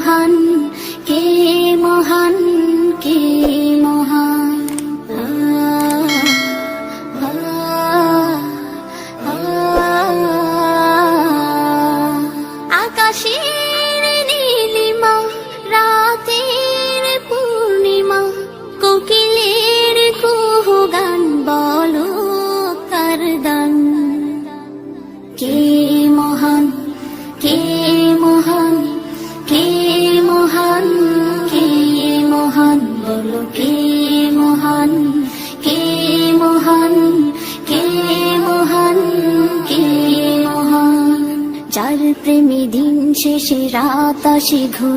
মহান, কে মহান, কে মহান। আকাশের নীলিমা, রাতের পূর্ণিমা, কোকিলের কুহু গান, বলো কার দান। কে মহান, কে মহান, কে মহান, কে মহান, বলো কে মহান, কে মহান, কে মহান, কে মহান। যার প্রেমে দিন শেষে রাত আসে ঘুরে।